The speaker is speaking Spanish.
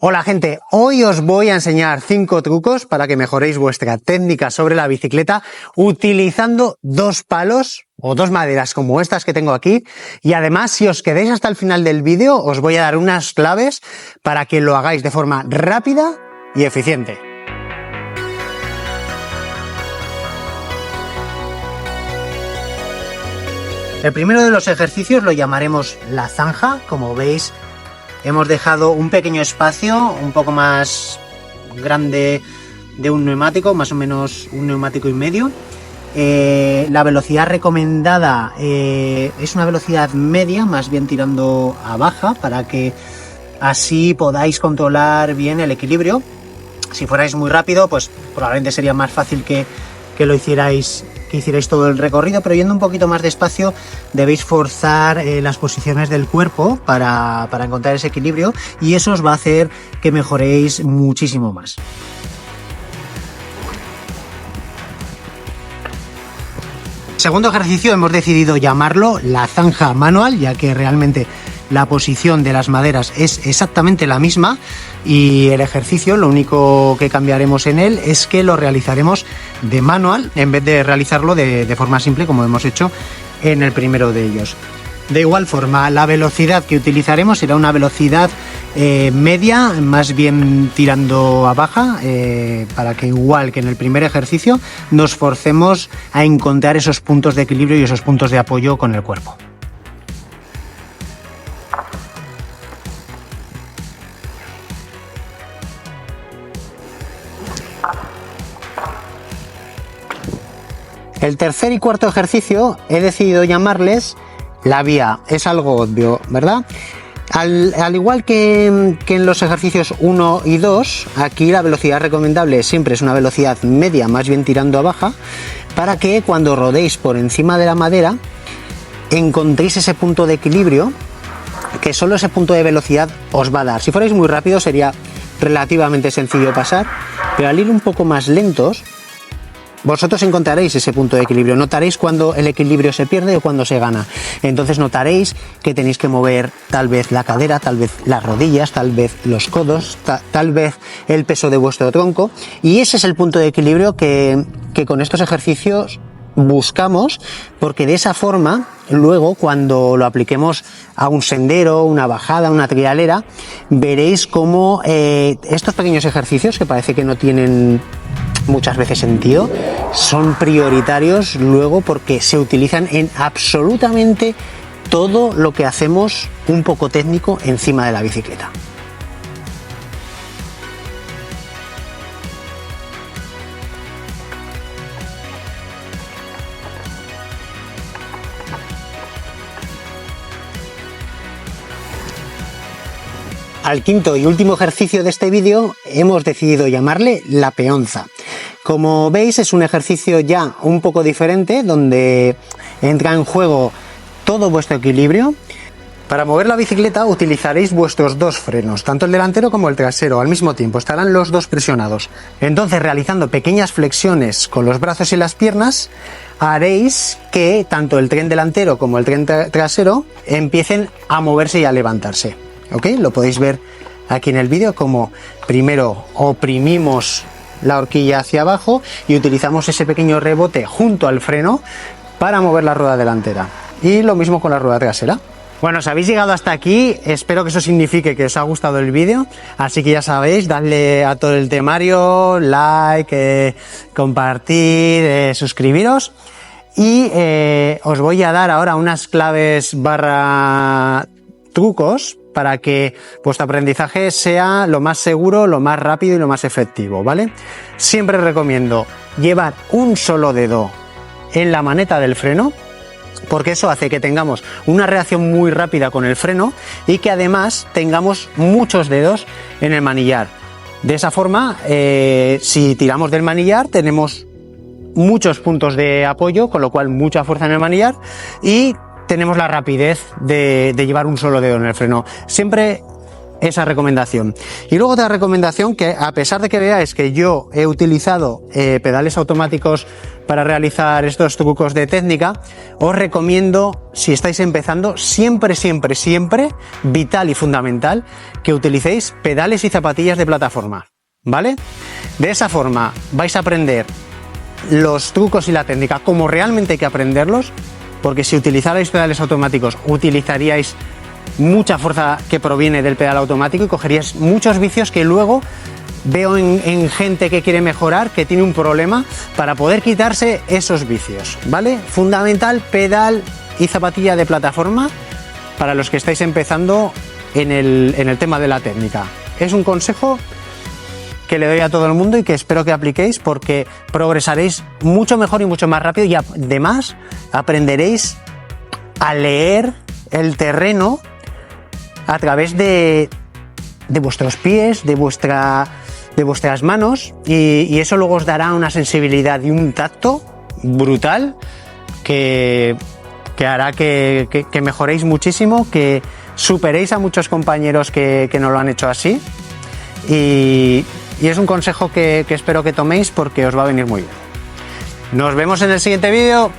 Hola gente, hoy os voy a enseñar 5 trucos para que mejoréis vuestra técnica sobre la bicicleta utilizando 2 palos o 2 maderas como estas que tengo aquí, y además si os quedáis hasta el final del vídeo os voy a dar unas claves para que lo hagáis de forma rápida y eficiente. El primero de los ejercicios lo llamaremos la zanja. Como veis, hemos dejado un pequeño espacio, un poco más grande de un neumático, más o menos un neumático y medio. La velocidad recomendada es una velocidad media, más bien tirando a baja, para que así podáis controlar bien el equilibrio. Si fuerais muy rápido, pues probablemente sería más fácil que hicierais todo el recorrido, pero yendo un poquito más despacio debéis forzar las posiciones del cuerpo para encontrar ese equilibrio, y eso os va a hacer que mejoréis muchísimo más. Segundo ejercicio hemos decidido llamarlo la zanja manual, ya que realmente la posición de las maderas es exactamente la misma, y el ejercicio lo único que cambiaremos en él es que lo realizaremos de manual en vez de realizarlo de forma simple como hemos hecho en el primero de ellos. De igual forma, la velocidad que utilizaremos será una velocidad media, más bien tirando a baja, para que igual que en el primer ejercicio nos forcemos a encontrar esos puntos de equilibrio y esos puntos de apoyo con el cuerpo. El tercer y cuarto ejercicio he decidido llamarles la vía. Es algo obvio, ¿verdad? Al igual que en los ejercicios 1 y 2, aquí la velocidad recomendable siempre es una velocidad media, más bien tirando a baja, para que cuando rodéis por encima de la madera encontréis ese punto de equilibrio que solo ese punto de velocidad os va a dar. Si fuerais muy rápido sería relativamente sencillo pasar, pero al ir un poco más lentos vosotros encontraréis ese punto de equilibrio, notaréis cuando el equilibrio se pierde o cuando se gana. Entonces notaréis que tenéis que mover tal vez la cadera, tal vez las rodillas, tal vez los codos, tal vez el peso de vuestro tronco, y ese es el punto de equilibrio que con estos ejercicios buscamos, porque de esa forma luego cuando lo apliquemos a un sendero, una bajada, una trialera, veréis cómo estos pequeños ejercicios que parece que no tienen muchas veces sentido son prioritarios luego, porque se utilizan en absolutamente todo lo que hacemos un poco técnico encima de la bicicleta. Al quinto y último ejercicio de este vídeo hemos decidido llamarle la peonza. Como veis, es un ejercicio ya un poco diferente, donde entra en juego todo vuestro equilibrio. Para mover la bicicleta utilizaréis vuestros 2 frenos, tanto el delantero como el trasero, al mismo tiempo, estarán los 2 presionados. Entonces, realizando pequeñas flexiones con los brazos y las piernas, haréis que tanto el tren delantero como el tren trasero empiecen a moverse y a levantarse. ¿Ok? Lo podéis ver aquí en el vídeo, como primero oprimimos la horquilla hacia abajo y utilizamos ese pequeño rebote junto al freno para mover la rueda delantera, y lo mismo con la rueda trasera. Bueno, si habéis llegado hasta aquí, espero que eso signifique que os ha gustado el vídeo, así que ya sabéis, dadle a todo el temario, like, compartir, suscribiros, y os voy a dar ahora unas claves barra trucos para que vuestro aprendizaje sea lo más seguro, lo más rápido y lo más efectivo, ¿vale? Siempre recomiendo llevar un solo dedo en la maneta del freno, porque eso hace que tengamos una reacción muy rápida con el freno y que además tengamos muchos dedos en el manillar. De esa forma, si tiramos del manillar, tenemos muchos puntos de apoyo, con lo cual mucha fuerza en el manillar, y tenemos la rapidez de llevar un solo dedo en el freno. Siempre esa recomendación. Y luego otra recomendación, que a pesar de que veáis que yo he utilizado pedales automáticos para realizar estos trucos de técnica, os recomiendo, si estáis empezando, siempre, vital y fundamental, que utilicéis pedales y zapatillas de plataforma, ¿vale? De esa forma vais a aprender los trucos y la técnica como realmente hay que aprenderlos, porque si utilizarais pedales automáticos utilizaríais mucha fuerza que proviene del pedal automático y cogeríais muchos vicios que luego veo en gente que quiere mejorar, que tiene un problema para poder quitarse esos vicios, ¿vale? Fundamental, pedal y zapatilla de plataforma para los que estáis empezando en el tema de la técnica. Es un consejo que le doy a todo el mundo y que espero que apliquéis, porque progresaréis mucho mejor y mucho más rápido, y además aprenderéis a leer el terreno a través de vuestros pies, de vuestras manos, y eso luego os dará una sensibilidad y un tacto brutal que hará que mejoréis muchísimo, que superéis a muchos compañeros que no lo han hecho así, y es un consejo que espero que toméis porque os va a venir muy bien. Nos vemos en el siguiente vídeo.